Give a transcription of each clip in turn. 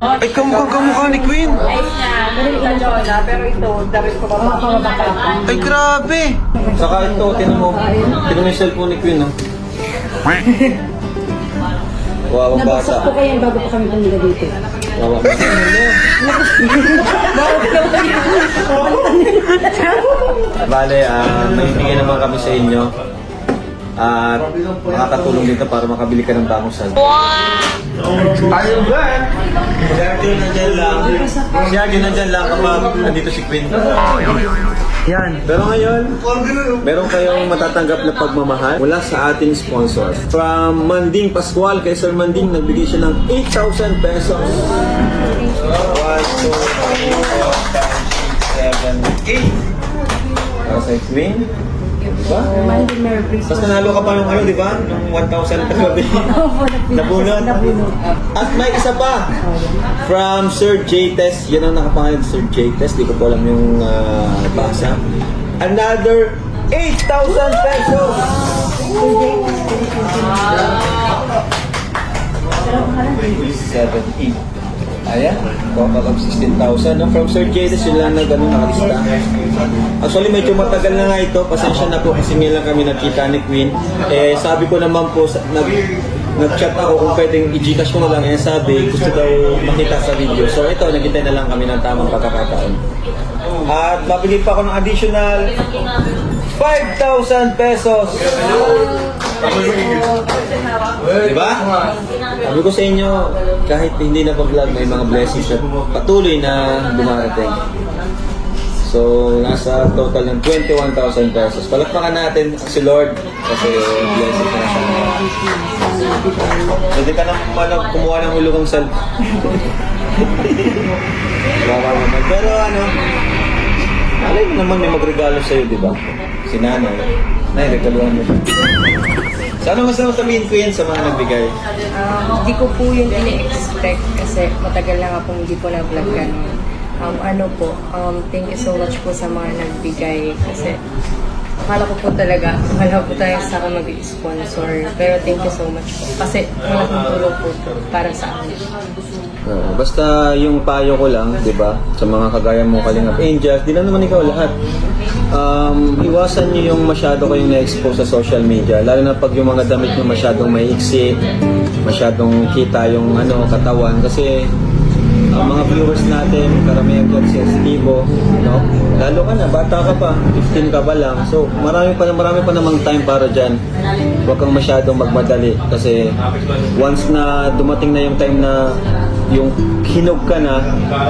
Ay, kamukha ni Queen. Pero ito, dapat ko ba? Ay, grabe. Saka ito, tinan mo yung cellphone ni Queen, no? Wawang Nabagsak bata. po kayo bago pa kami pumila dito. Wawang bata. Bale, may bigay naman kami sa inyo. At makakatulong dito para makabili ka ng bagong cellphone. Ayun ba? Siya nandyan lang kapag nandito si Queen. Yan. Pero ngayon, meron kayong matatanggap na pagmamahal mula sa ating sponsors. From Manding Pascual, kay Sir Manding, nagbigay siya ng 8,000 pesos. 1, 2, 3, 4, 5, 6, 7, 8. Para sa Queen. Diba? Tapos nanalo ka pa yung ano, di ba? Yung 1,000 na gabi. Nabunot. At may isa pa. From Sir J. Test. Yan ang nakapangalan, Sir J. Test. Di ko po alam yung basa. Another 8,000 pesos. 7, 8. Ayan, kapag 16,000 no? From Sir Jades, yun lang na gano'n nakalista. Actually, medyo matagal na nga ito. Pasensya na po kasi ngayon lang kami nagkita ni Queen. Sabi ko naman po, nag-chat ako kung pwedeng i-gcash ko na lang. Sabi, gusto daw makita sa video. So ito, naghintay na lang kami ng tamang pagkakataon. At mabigay pa ako ng additional 5,000 pesos. Diba? Sabi ko sa inyo, kahit hindi na pag-vlog, may mga blessings na patuloy na dumarating. So, nasa total ng 21,000 pesos. Palakpakan natin si Lord kasi blessings na siya. Pwede ka naman kumuha ng hulugang salp. Baka naman. Pero ano, alay mo naman may magregalo sa'yo, di ba? Si nanay. Nay, regaluhan mo siya. So, ano mas sabihin ko yan sa mga nagbigay? Hindi ko po yun ini-expect kasi matagal na nga po hindi po na-vlog ganun. Thank you so much po sa mga nagbigay kasi akala ko po talaga, wala po tayo sa akin mag-sponsor. Pero thank you so much po kasi malaking tulong po para sa akin. Basta yung payo ko lang, di ba, sa mga kagaya mo Kalingap Angels, di lang naman ikaw lahat. Iwasan niyo yung masyado kayong na-expose sa social media, lalo na pag yung mga damit niyo masyadong maiksi, masyadong kita yung katawan, kasi mga viewers natin, karamihan dyan sensitibo, no? Lalo ka na, bata ka pa, 15 ka pa lang, so marami pa namang time para dyan. Huwag kang masyadong magmadali kasi once na dumating na yung time na yung hinog ka na,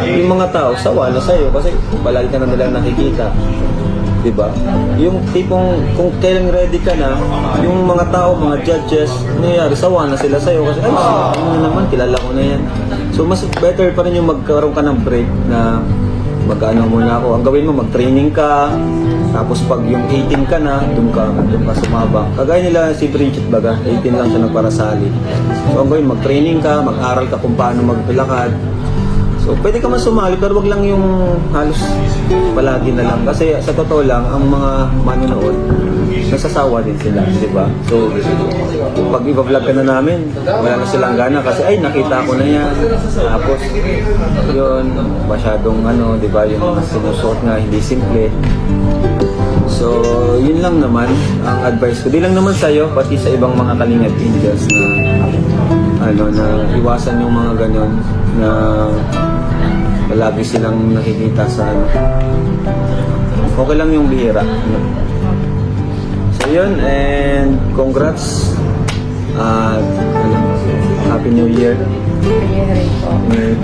yung mga tao sawa na sa'yo kasi palagi ka na nilang nakikita. Diba? Yung tipong kung kailan ready ka na, yung mga tao, mga judges, nangyayari, sawa na sila sa'yo kasi ay, ano naman, kilala ko na yan. So mas better pa rin yung magkaroon ka ng break na mag-ano muna ako. Ang gawin mo, mag-training ka, tapos pag yung 18 ka na, doon ka sumabak. Kagaya nila si Bridget baga, 18 lang siya nagparasali. So ang gawin, mag-training ka, mag-aral ka kung paano maglakad. So, pwede ka man sumali, pero wag lang yung halos palagi na lang. Kasi sa totoo lang, ang mga manonood, nasasawa din sila, di ba? So, pag i-vlog ka na namin, wala na silang gana kasi, ay, nakita ko na yan. Tapos, yun, masyadong di ba, yung sinusuot nga, hindi simple. So, yun lang naman ang advice ko. Di lang naman sa'yo, pati sa ibang mga Kalingap Angels na iwasan yung mga ganon na palagi silang nakikita sa okay lang yung bihira. So yun, and congrats at Happy New Year. Kaya rin po. Merry